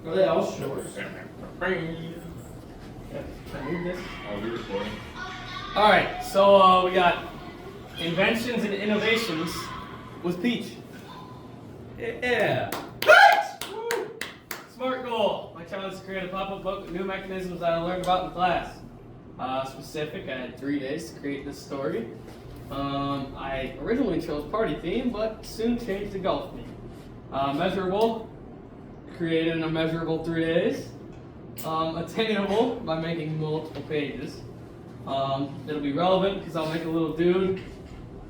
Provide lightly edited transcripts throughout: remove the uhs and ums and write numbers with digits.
Are they all shorts? Can I move this? I'll be recording. Alright, so we got inventions and innovations with Peach. Yeah. Smart goal. My challenge is to create a pop-up book with new mechanisms that I learned about in class. Specific, I had 3 days to create this story. I originally chose party theme, but soon changed to golf theme. Measurable, created in a measurable 3 days. Attainable by making multiple pages. It'll be relevant because I'll make a little dude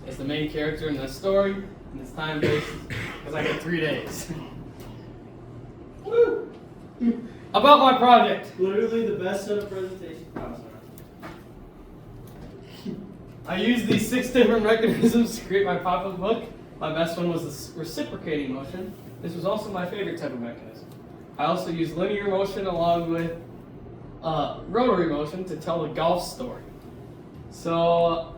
as the main character in the story, and it's time-based because I get 3 days. Woo! About my project. Literally the best set of presentation. Oh, sorry. I used these 6 different mechanisms to create my pop-up book. My best one was the reciprocating motion. This was also my favorite type of mechanism. I also used linear motion along with rotary motion to tell the golf story. So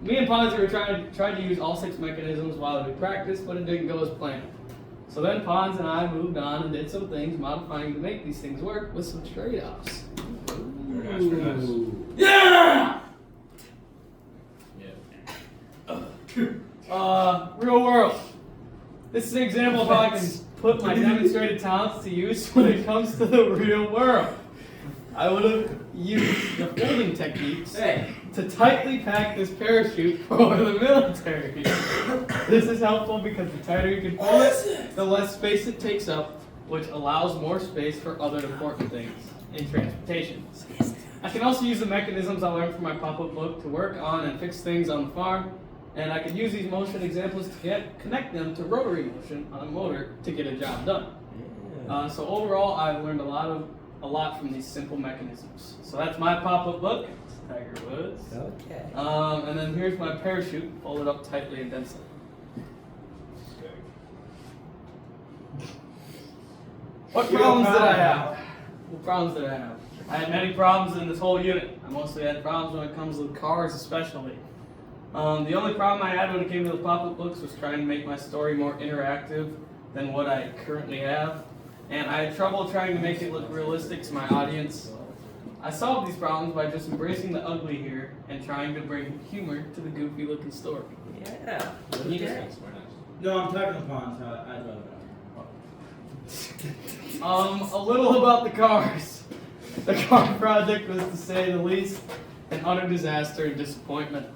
me and Ponzi were tried to use all 6 mechanisms while we practiced, but it didn't go as planned. So then Pons and I moved on and did some things, modifying to make these things work with some trade-offs. Very nice, very nice. Yeah! Yeah. Real world. This is an example of how I can put my demonstrated talents to use when it comes to the real world. I would have used the folding techniques to tightly pack this parachute for the military. This is helpful because the tighter you can pull it, the less space it takes up, which allows more space for other important things in transportation. I can also use the mechanisms I learned from my pop-up book to work on and fix things on the farm, and I could use these motion examples to connect them to rotary motion on a motor to get a job done. So overall, I've learned a lot from these simple mechanisms. So that's my pop-up book, Tiger Woods. Okay. And then here's my parachute, folded up tightly and densely. What problems did I have? What problems did I have? I had many problems in this whole unit. I mostly had problems when it comes with cars especially. The only problem I had when it came to the pop-up books was trying to make my story more interactive than what I currently have. And I had trouble trying to make it look realistic to my audience. I solved these problems by just embracing the ugly here and trying to bring humor to the goofy looking story. Yeah. Okay. Very nice, very nice. No, I'm talking to Pons. I love it. A little about the cars. The car project was, to say the least, an utter disaster and disappointment.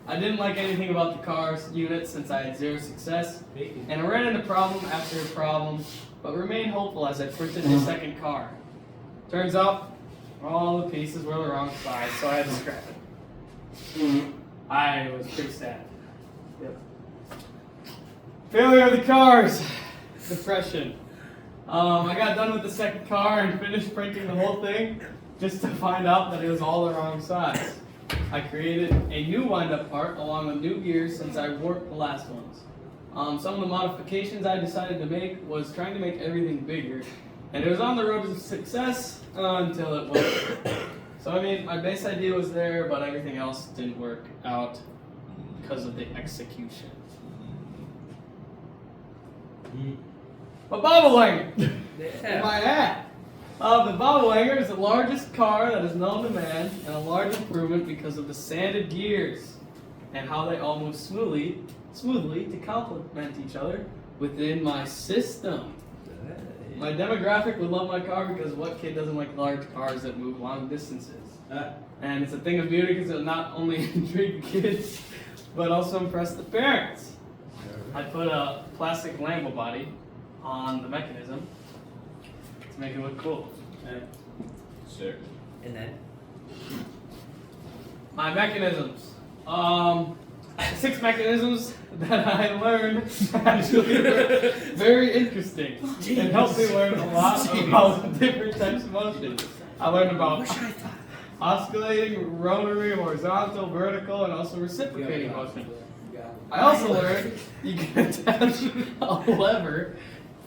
I didn't like anything about the cars unit since I had 0 success, and I ran into problem after problem, but remained hopeful as I printed the second car. Turns out, all the pieces were the wrong size, so I had to scrap it. I was pretty sad. Yep. Failure of the cars. Depression. I got done with the second car and finished printing the whole thing just to find out that it was all the wrong size. I created a new wind-up part along with new gears since I warped the last ones. Some of the modifications I decided to make was trying to make everything bigger, and it was on the road to success until it wasn't. So I mean, my base idea was there, but everything else didn't work out because of the execution. A bobblehanger in my hat. The bobblehanger is the largest car that is known to man, and a large improvement because of the sanded gears and how they all move smoothly to complement each other within my system. My demographic would love my car because what kid doesn't like large cars that move long distances? And it's a thing of beauty because it'll not only intrigue the kids, but also impress the parents. I put a plastic Lambo body on the mechanism to make it look cool. Sick. And then? My mechanisms. 6 mechanisms that I learned actually were very interesting and helped me learn a lot about different types of motion. I learned about oscillating, rotary, horizontal, vertical, and also reciprocating motion. I also learned you can attach a lever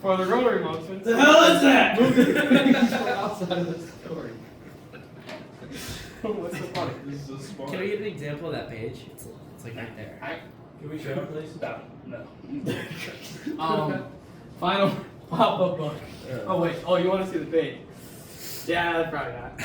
for the rotary motion. The hell is that? Moving things from outside of the story. What's the point? This is a smart. Can we get an example of that page? It's like right there. Can we show it, please? No. Final Pop-up book. Oh wait. Oh, you want to see the page? Yeah, probably not.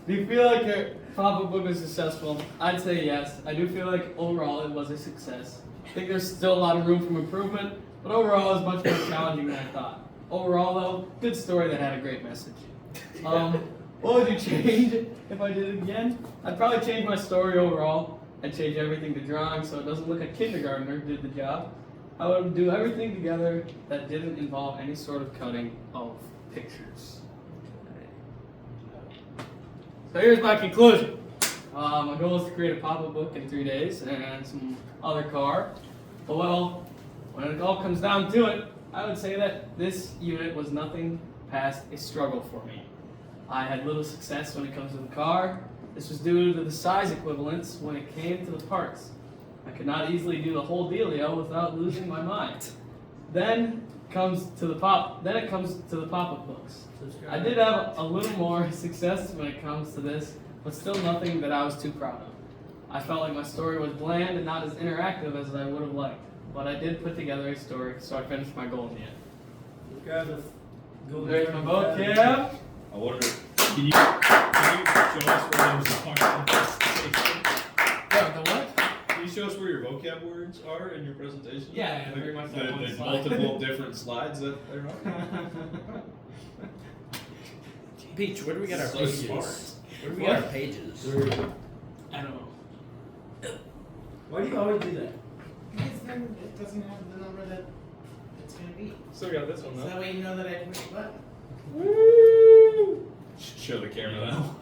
Do you feel like your pop-up book was successful? I'd say yes. I do feel like overall it was a success. I think there's still a lot of room for improvement, but overall it was much more challenging than I thought. Overall though, good story that had a great message. What would you change if I did it again? I'd probably change my story overall. I'd change everything to drawing so it doesn't look like kindergartner did the job. I would do everything together that didn't involve any sort of cutting of pictures. So here's my conclusion. My goal is to create a pop-up book in 3 days and some other car. But well, when it all comes down to it, I would say that this unit was nothing past a struggle for me. I had little success when it comes to the car. This was due to the size equivalence when it came to the parts. I could not easily do the whole dealio without losing my mind. Then it comes to the pop-up books. I did have a little more success when it comes to this, but still nothing that I was too proud of. I felt like my story was bland and not as interactive as I would have liked, but I did put together a story, so I finished my goal in the end. These guys are golden. There's my vocab. I wonder, can you show us where those are? The what? Can you show us where your vocab words are in your presentation? Yeah, very much the, on one the slide. multiple different slides that they're on. Peach, where do we get our So pages? smart. Where do we get our pages? I don't know. Why do you always do that? Because then it doesn't have the number that it's gonna be. Still got this one So that way you know that I pushed the button. Woo! Show the camera now.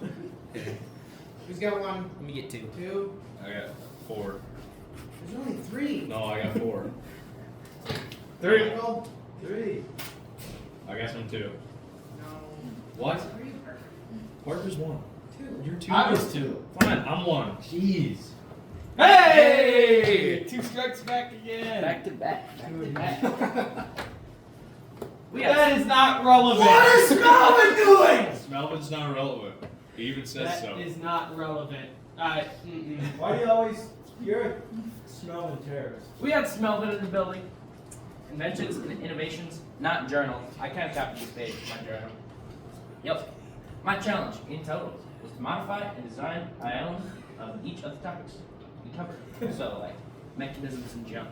Who's got one, Let me get 2. 2? I got 4. There's only 3. No, I got 4. 3. Michael? 3. I got some too. No. What? 3, Parker. Parker's 1. 2. You're 2. I was 2. Fine, I'm 1. Jeez. Hey! 2 strikes back again. Back to back. That is not relevant. What is Melvin doing? Melvin's not relevant. He even says That so. is not relevant. Why do you always? You're a smelling terrorist. We have Smelvin in the building. Inventions and innovations, not journal. I can't copy this page from my journal. Yep. My challenge in total was to modify and design my own of each of the topics we covered. So like mechanisms and junk.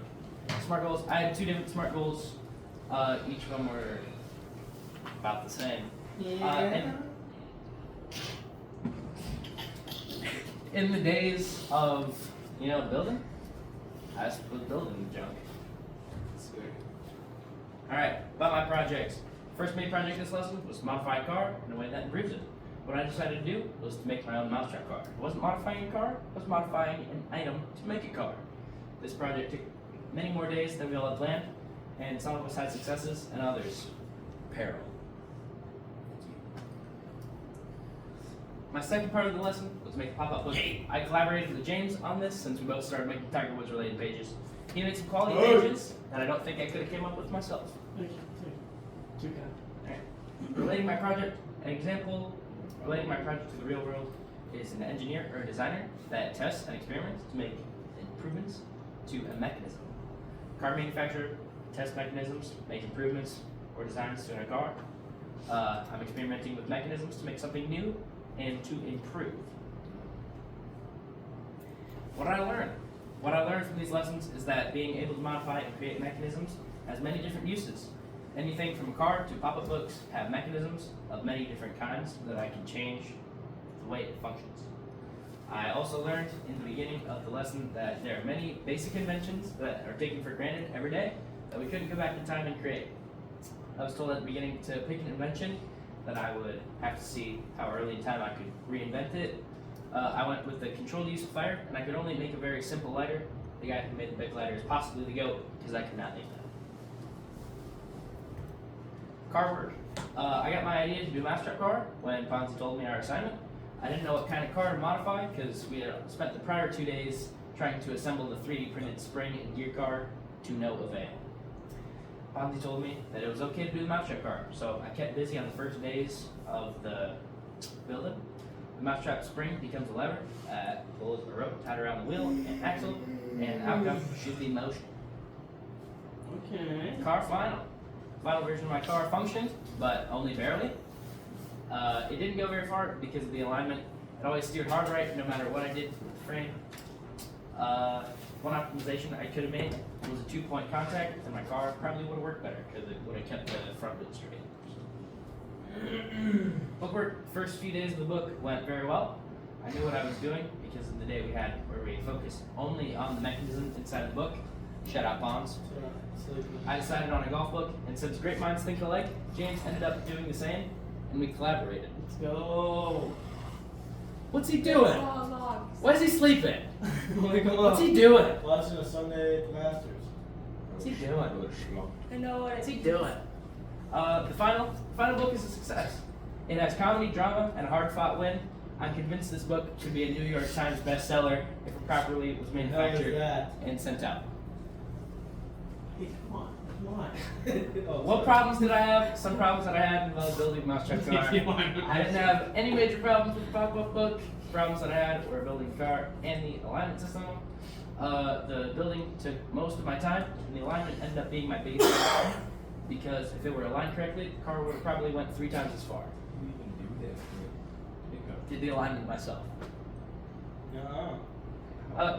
Smart goals. I had 2 different smart goals. Each of them were about the same. And in the days of, building, I was building the junk. Alright, about my projects. First main project this lesson was to modify a car in a way that improves it. What I decided to do was to make my own mousetrap car. It wasn't modifying a car, it was modifying an item to make a car. This project took many more days than we all had planned, and some of us had successes and others peril. My second part of the lesson was to make a pop-up book. I collaborated with James on this since we both started making Tiger Woods related pages. He made some quality pages that I don't think I could have came up with myself. Alright. Relating my project to the real world is an engineer or a designer that tests and experiments to make improvements to a mechanism. Car manufacturer tests mechanisms, make improvements or designs to a car. I'm experimenting with mechanisms to make something new and to improve. What I learned from these lessons is that being able to modify and create mechanisms has many different uses. Anything from a car to pop-up books have mechanisms of many different kinds that I can change the way it functions. I also learned in the beginning of the lesson that there are many basic inventions that are taken for granted every day that we couldn't go back in time and create. I was told at the beginning to pick an invention that I would have to see how early in time I could reinvent it. I went with the controlled use of fire, and I could only make a very simple lighter. The guy who made the big lighter is possibly the GOAT, because I could not make that. Car work. I got my idea to do a mousetrap car when Fonzie told me our assignment. I didn't know what kind of car to modify, because we had spent the prior 2 days trying to assemble the 3D printed spring and gear car to no avail. Fonzie told me that it was okay to do the mousetrap car, so I kept busy on the first days of the building. The mousetrap spring becomes a lever, pulls a rope tied around the wheel and axle, and out comes should be motion. Okay. Car final. final version of my car functioned, but only barely. It didn't go very far because of the alignment. It always steered hard right no matter what I did with the frame. One optimization I could have made was a 2-point contact, and my car probably would have worked better because it would have kept the front wheel straight. Bookwork, first few days of the book went very well. I knew what I was doing because of the day we had where we focused only on the mechanism inside of the book, shut out bombs. I decided on a golf book, and since great minds think alike, James ended up doing the same, and we collaborated. Let's go. What's he doing? Why is he sleeping? What's he What's doing? Watching a Sunday at the Masters. What's he doing? I know what What's he doing? The final book is a success. It has comedy, drama, and a hard-fought win. I'm convinced this book could be a New York Times bestseller if it properly was Hell is manufactured that? and sent out. Hey, come on. Oh, What sorry. problems did I have? Some problems that I had involved building a mousetrap car. I didn't have any major problems with the pop-up book. Problems that I had were building the car and the alignment system. The building took most of my time, and the alignment ended up being my biggest problem because if it were aligned correctly, the car would have probably went 3 times as far. You even do that. Did the alignment myself. No.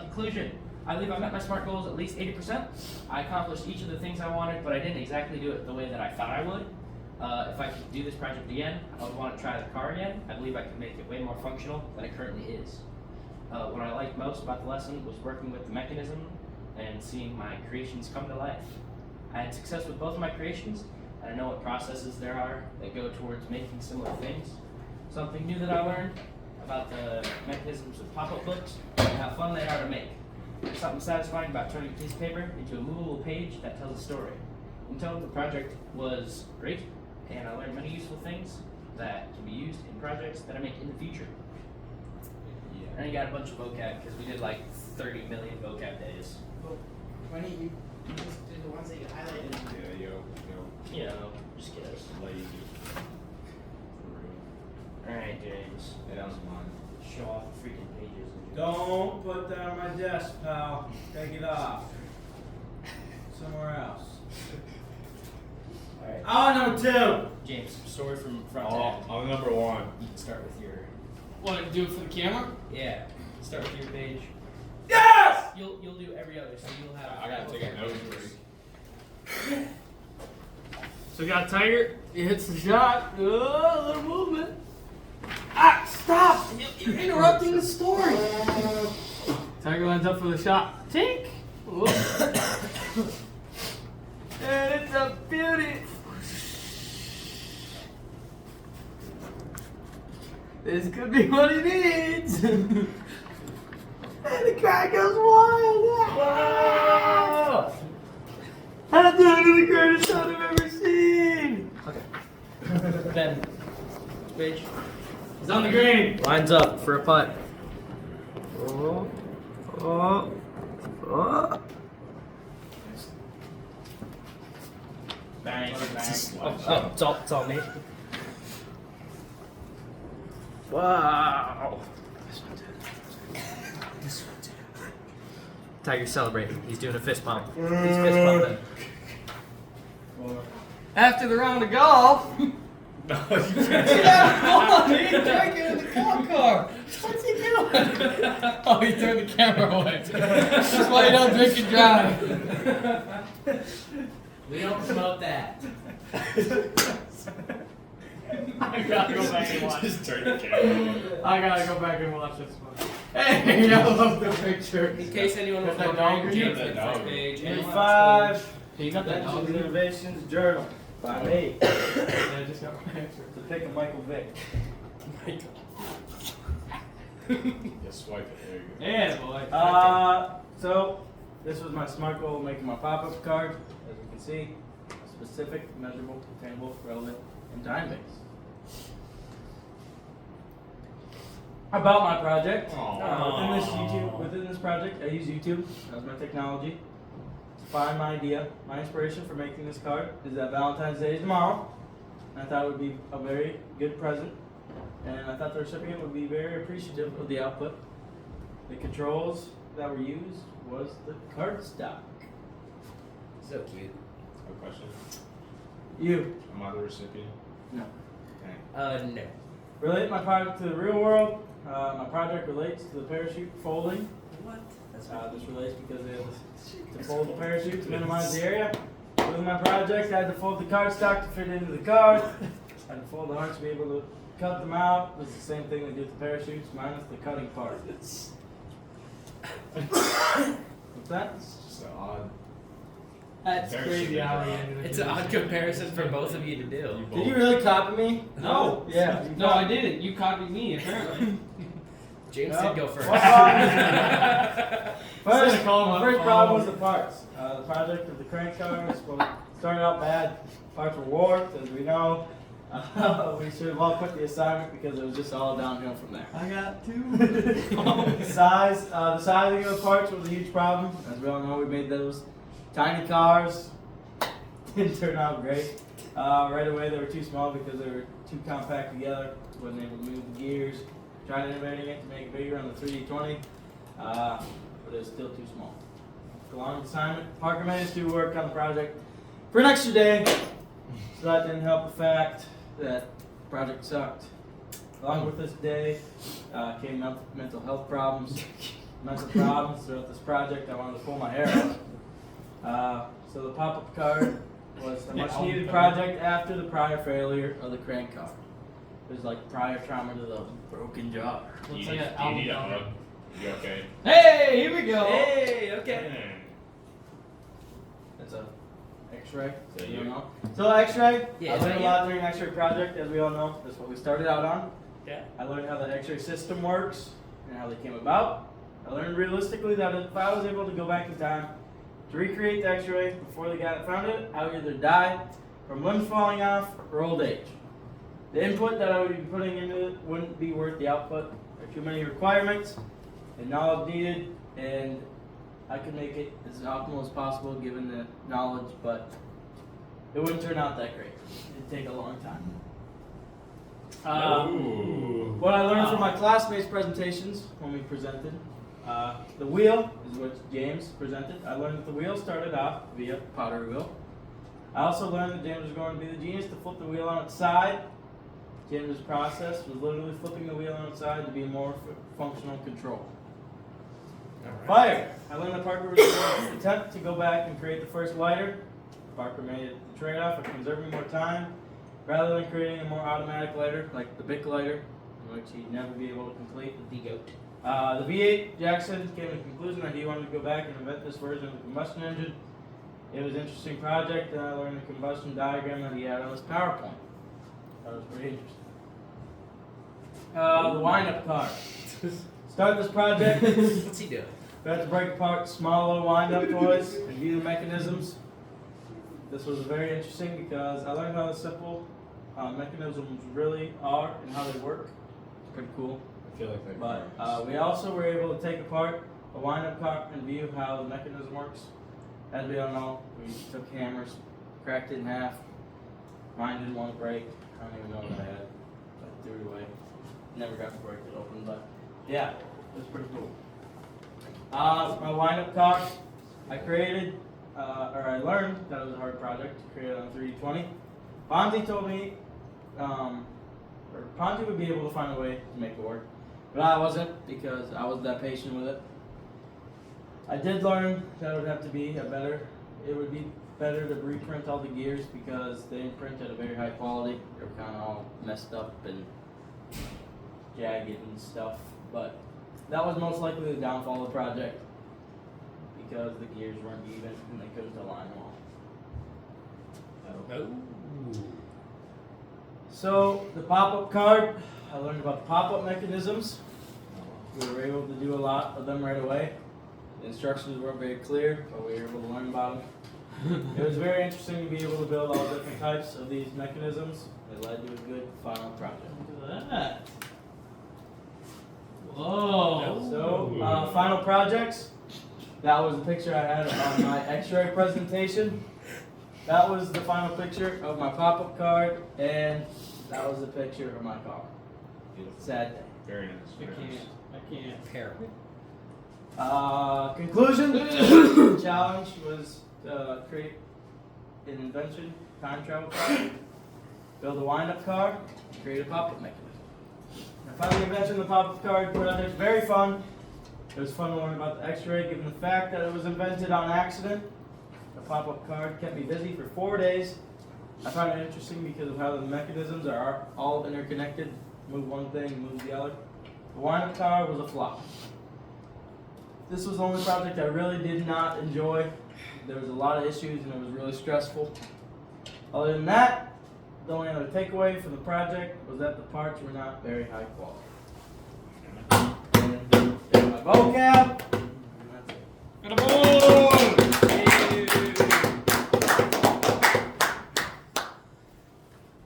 Conclusion. I believe I met my SMART goals at least 80%. I accomplished each of the things I wanted, but I didn't exactly do it the way that I thought I would. If I could do this project again, I would want to try the car again. I believe I could make it way more functional than it currently is. What I liked most about the lesson was working with the mechanism and seeing my creations come to life. I had success with both of my creations, and I know what processes there are that go towards making similar things. Something new that I learned about the mechanisms of pop-up books and how fun they are to make. There's something satisfying about turning a piece of paper into a movable page that tells a story. In total, the project was great, and I learned many useful things that can be used in projects that I make in the future. And I got a bunch of vocab because we did like 30 million vocab days. Why don't you just do the ones that you highlighted? Yeah, You know, just kidding. lazy. Alright, James. That was mine. Show off the freaking pages. Don't put that on my desk, pal. Take it off. Somewhere else. Alright. Oh, no, 2. James, story from front to Oh, end. I'm number 1. You can start with your. Want to do it for the camera? Yeah. Start with your page. Yes! You'll do every other, so you'll have. I gotta take a nose break. So we got Tiger. He hits the shot. Oh, a little movement. Ah, stop! You're interrupting the story. Tiger lines up for the shot. Tink. Whoop. And it's a beauty. This could be what he needs. And the guy goes wild. Whoa! I'm doing the greatest shot I've ever seen. Ben, page. He's on the green. Lines up for a putt. Oh, oh, oh. Bang, bang. Slap Oh, it's all me. Wow. Tiger's celebrating. He's doing a fist pump. He's fist pumping. After the round of golf. No, you can't. Yeah, come on, he's drinking in the golf car. What's he doing? Oh, he turned the camera away. That's why you don't drink and drive. We don't promote that. I gotta go back and watch. Just turn the camera. I gotta go back and watch this one. Hey, I love the picture. In case anyone was Got that wondering, dog? James Got that hit dog. first page. and last 5. You got that dog? Legends Innovations Journal. By me. Yeah, I just got my answer. To pick a Michael Vick. Just swipe it. There you go. Yeah, boy. So this was my SMART goal, making my pop-up card. As you can see, specific, measurable, attainable, relevant, and time-based. About my project, within this project, I use YouTube as my technology to find my idea. My inspiration for making this card is that Valentine's Day is tomorrow. And I thought it would be a very good present, and I thought the recipient would be very appreciative of the output. The controls that were used was the cardstock. So cute. No question. You. Am I the recipient? No. Dang. No. Relate my project to the real world. My project relates to the parachute folding. What? That's This relates because they had to fold the parachute to minimize the area. With my project, I had to fold the cardstock to fit into the card. I had to fold the hearts to be able to cut them out. It's the same thing they do with the parachutes, minus the cutting part. What's that? It's just an odd. That's Very crazy how he similar. ended up It's doing an odd this. comparison for both of you to do. Did you really copy me? No. Yeah. you No, I copied- didn't. You copied me, apparently. James Well, did go first. what's wrong? Instead First, of calling my first phone. problem was the parts. The project of the crank car started out bad. Parts were warped, as we know. We should have all quit the assignment because it was just all downhill from there. I got two. The sizing of the parts was a huge problem. As we all know, we made those tiny cars. Didn't turn out great. Right away, they were too small because they were too compact together. Wasn't able to move the gears. Tried innovating it to make it bigger on the 3D20, but it was still too small. Long assignment. Parker managed to work on the project for an extra day, so that didn't help the fact that the project sucked. Along with this day came mental health problems, mental problems throughout this project. I wanted to pull my hair out. So the pop-up card was a much needed project after the prior failure of the crank car. It was like prior trauma to the broken jaw. Do you Looks need, like an do you need a album hug? cover. You okay? Hey, here we go. Hey, okay. Dang. That's a X-ray. So You you- know. So X-ray. Yeah, I is learned that a lot during X-ray project, as we all know. That's what we started out on. Yeah. I learned how the X-ray system works and how they came about. I learned realistically that if I was able to go back in time to recreate the X-ray before the guy that found it, I would either die from limbs falling off or old age. The input that I would be putting into it wouldn't be worth the output. There are too many requirements and knowledge needed, and I could make it as optimal as possible given the knowledge, but it wouldn't turn out that great. It'd take a long time. Ooh. What I learned from my classmates' presentations when we presented, the wheel is what James presented. I learned that the wheel started off via pottery wheel. I also learned that James was going to be the genius to flip the wheel on its side. James's process was literally flipping the wheel on its side to be more functional control. Fire! I learned that Parker was going to attempt to go back and create the first lighter. Parker made the trade-off of conserving more time rather than creating a more automatic lighter like the Bic lighter, which he'd never be able to complete. The goat. The V8 Jackson came to the conclusion that he wanted to go back and invent this version of the combustion engine. It was an interesting project, and I learned the combustion diagram that he had on his PowerPoint. That was pretty interesting. The wind-up car. Start this project. What's he doing? We had to break apart small little wind-up toys and view the mechanisms. This was very interesting because I learned how the simple mechanisms really are and how they work. It's pretty cool. I feel like that. But we also were able to take apart a wind-up car and view how the mechanism works. As we all know, we took hammers, cracked it in half. Mine didn't want to break. I don't even know what I had. I threw it away. Never got to break it open, but yeah, it was pretty cool. My wind-up car, I created, or I learned that it was a hard project to create on 3D20. Ponzi told me, or Ponzi would be able to find a way to make it work, but I wasn't because I wasn't that patient with it. I did learn that it would have to be it would be better to reprint all the gears because they didn't print at a very high quality. They were kind of all messed up and jagged and stuff, but that was most likely the downfall of the project because the gears weren't even and they couldn't align them all. So the pop-up card, I learned about the pop-up mechanisms. We were able to do a lot of them right away. The instructions weren't very clear, but we were able to learn about them. It was very interesting to be able to build all different types of these mechanisms. It led to a good final project. Look at that. Whoa. So, final projects. That was the picture I had on my X-ray presentation. That was the final picture of my pop-up card, and that was the picture of my car. Sad day. Very nice. I Very nice. can't. I can't. Terrible. Conclusion. The challenge was to create an invention time travel car, build a wind-up car, create a pop-up mechanism. I found the invention of the pop-up card project very fun. It was fun to learn about the X-ray, given the fact that it was invented on accident. The pop-up card kept me busy for 4 days. I found it interesting because of how the mechanisms are all interconnected. Move one thing, move the other. The wind-up car was a flop. This was the only project I really did not enjoy. There was a lot of issues and it was really stressful. Other than that, the only other takeaway from the project was that the parts were not very high quality. And my vocab. And that's it. Good boy!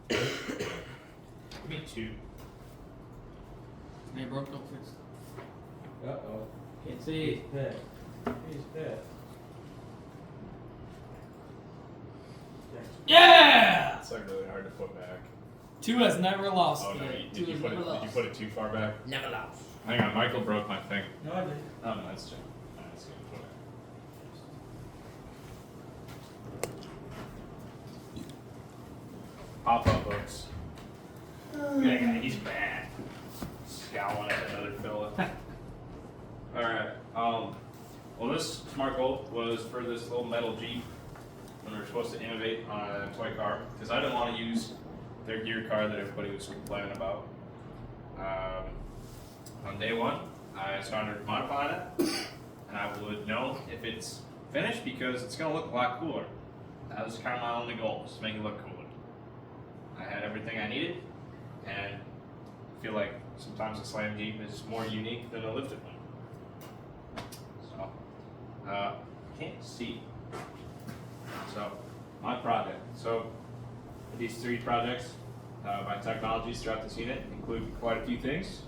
Give me 2. Hey, broke, don't fix it. Uh-oh. Can't see. Pissed. He's pissed. Yeah! It's like really hard to put back. 2 has never lost. Oh no, yet. did 2 you has put never it? Did you lost. put it too far back? Never lost. Hang on, Michael broke my thing. No, I didn't. Oh no, that's true. That's good. Put it. Pop-up books. Yeah, he's bad. Scowling at another fella. Alright, well this SMART goal was for this little metal Jeep when we were supposed to innovate on a toy car, because I didn't want to use their gear car that everybody was complaining about. On day 1, I started modifying it, and I would know if it's finished because it's going to look a lot cooler. That was kind of my only goal, was to make it look cooler. I had everything I needed, and I feel like sometimes a Slam Jeep is more unique than a lifted one. So, can't see. So, my project. So, these 3 projects, my technologies throughout this unit include quite a few things,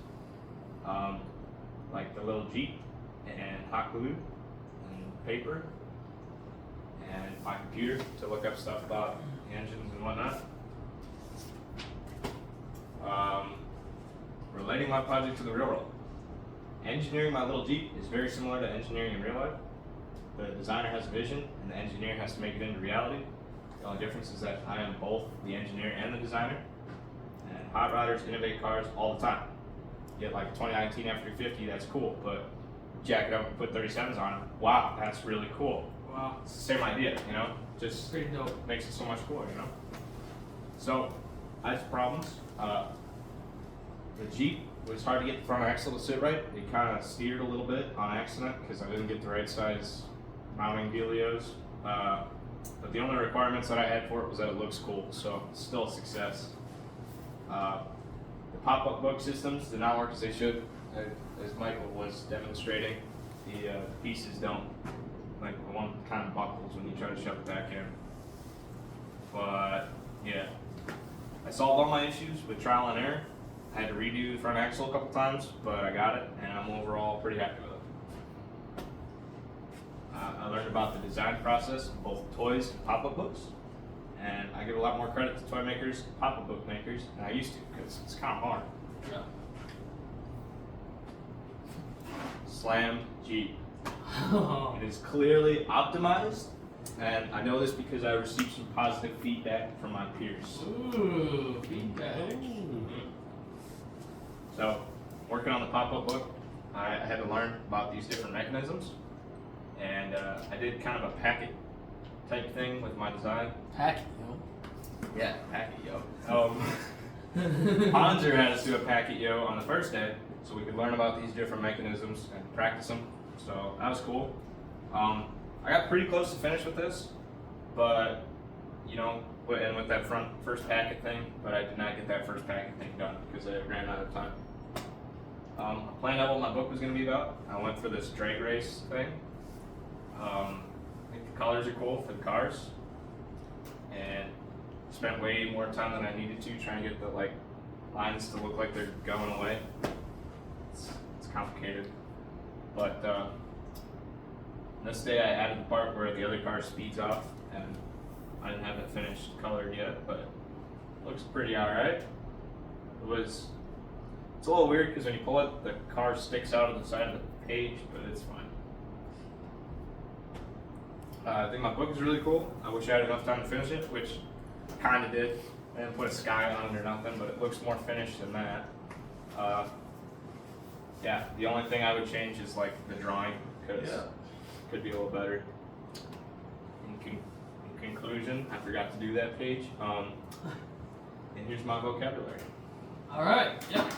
like the little Jeep and hot glue and paper and my computer to look up stuff about engines and whatnot. Relating my project to the real world. Engineering my little Jeep is very similar to engineering in real life. The designer has a vision and the engineer has to make it into reality. The only difference is that I am both the engineer and the designer. And hot rodders innovate cars all the time. You get like a 2019 F350, that's cool, but jack it up and put 37s on it, wow, that's really cool. Wow. It's the same idea, you know? Just Pretty dope. makes it so much cooler, you know? So, I had some problems. The Jeep was hard to get the front axle to sit right. It kind of steered a little bit on accident because I didn't get the right size mounting dealios. But the only requirements that I had for it was that it looks cool, so it's still a success. The pop-up book systems did not work as they should. As Michael was demonstrating, the pieces don't, like the one kind of buckles when you try to shove it back in. But yeah, I solved all my issues with trial and error. I had to redo the front axle a couple times, but I got it, and I'm overall pretty happy with it. I learned about the design process of both toys and pop-up books, and I give a lot more credit to toy makers and pop-up book makers than I used to, because it's kind of hard. Yeah. Slam Jeep. It is clearly optimized, and I know this because I received some positive feedback from my peers. Ooh, feedback. So, working on the pop-up book, I had to learn about these different mechanisms, and I did kind of a packet type thing with my design. Packet, yo. Yeah, packet yo. Hanser had us do a packet yo on the first day, so we could learn about these different mechanisms and practice them. So that was cool. I got pretty close to finish with this, but you know, and with that first packet thing, but I did not get that first packet thing done because I ran out of time. I planned out what my book was going to be about. I went for this drag race thing. I think the colors are cool for the cars, and spent way more time than I needed to trying to get the lines to look like they're going away. It's complicated, but this day I added the part where the other car speeds off, and I didn't have it finished colored yet, but it looks pretty alright. It's a little weird because when you pull it, the car sticks out of the side of the page, but it's fine. I think my book is really cool. I wish I had enough time to finish it, which kind of did. I didn't put a sky on it or nothing, but it looks more finished than that. Yeah, the only thing I would change is like the drawing, because could be a little better. In conclusion, I forgot to do that page. And here's my vocabulary. All right. Yep.